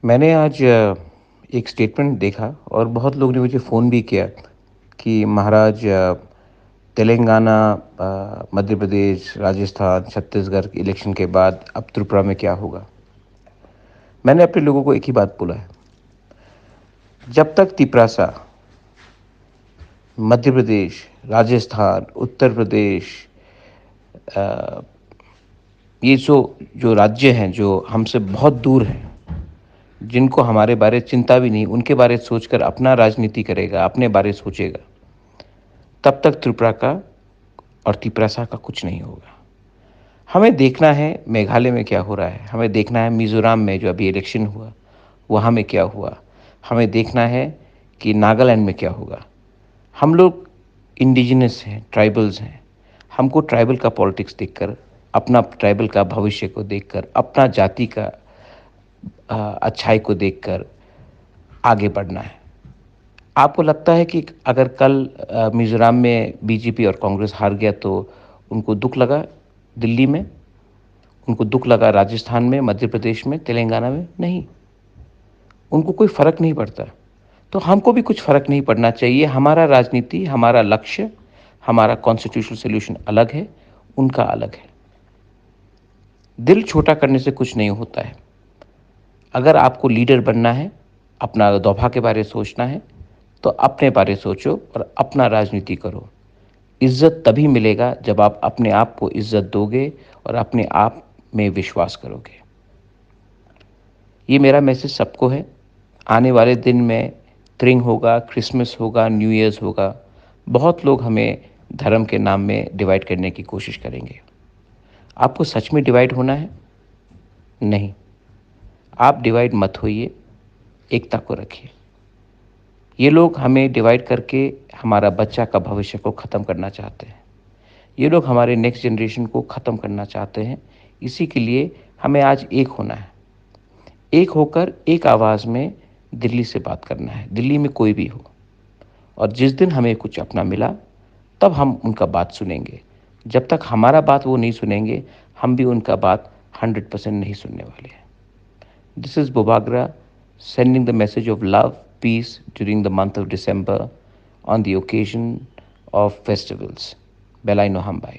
मैंने आज एक स्टेटमेंट देखा और बहुत लोग ने मुझे फ़ोन भी किया कि महाराज तेलंगाना, मध्य प्रदेश, राजस्थान, छत्तीसगढ़ के इलेक्शन के बाद अब त्रिपुरा में क्या होगा? मैंने अपने लोगों को एक ही बात बोला है, जब तक तिपरासा, मध्य प्रदेश, राजस्थान, उत्तर प्रदेश, अ, ये जो राज्य हैं जो हमसे बहुत दूर हैं, जिनको हमारे बारे चिंता भी नहीं, उनके बारे सोचकर अपना राजनीति करेगा, अपने बारे सोचेगा, तब तक त्रिपुरा का और तिपरासा का कुछ नहीं होगा। हमें देखना है मेघालय में क्या हो रहा है, हमें देखना है मिज़ोरम में जो अभी इलेक्शन हुआ, वहाँ में क्या हुआ, हमें देखना है कि नागालैंड में क्या होगा। हम लोग इंडिजिनस हैं, ट्राइबल्स हैं। हमको ट्राइबल का पॉलिटिक्स देखकर, अपना ट्राइबल का भविष्य को देखकर, अपना जाति का अच्छाई को देखकर आगे बढ़ना है। आपको लगता है कि अगर कल मिज़ोरम में बीजेपी और कांग्रेस हार गया तो उनको दुःख लगा दिल्ली में? उनको दुःख लगा राजस्थान में, मध्य प्रदेश में, तेलंगाना में? नहीं, उनको कोई फ़र्क नहीं पड़ता। तो हमको भी कुछ फ़र्क नहीं पड़ना चाहिए। हमारा राजनीति, हमारा लक्ष्य, हमारा कॉन्स्टिट्यूशनल सॉल्यूशन अलग है, उनका अलग है। दिल छोटा करने से कुछ नहीं होता है। अगर आपको लीडर बनना है, अपना दोभा के बारे सोचना है, तो अपने बारे सोचो और अपना राजनीति करो। इज़्ज़त तभी मिलेगा जब आप अपने आप को इज़्ज़त दोगे और अपने आप में विश्वास करोगे। ये मेरा मैसेज सबको है। आने वाले दिन में त्रिंग होगा, क्रिसमस होगा, न्यू ईयर्स होगा। बहुत लोग हमें धर्म के नाम में डिवाइड करने की कोशिश करेंगे। आपको सच में डिवाइड होना है? नहीं, आप डिवाइड मत होइए, एकता को रखिए। ये लोग हमें डिवाइड करके हमारा बच्चा का भविष्य को ख़त्म करना चाहते हैं। ये लोग हमारे नेक्स्ट जनरेशन को ख़त्म करना चाहते हैं। इसी के लिए हमें आज एक होना है। एक होकर एक आवाज़ में दिल्ली से बात करना है, दिल्ली में कोई भी हो। और जिस दिन हमें कुछ अपना मिला, तब हम उनका बात सुनेंगे। जब तक हमारा बात वो नहीं सुनेंगे, हम भी उनका बात 100% नहीं सुनने वाले हैं। This is Bobagra sending the message of love, peace during the month of December on the occasion of festivals. Belai Nohambai.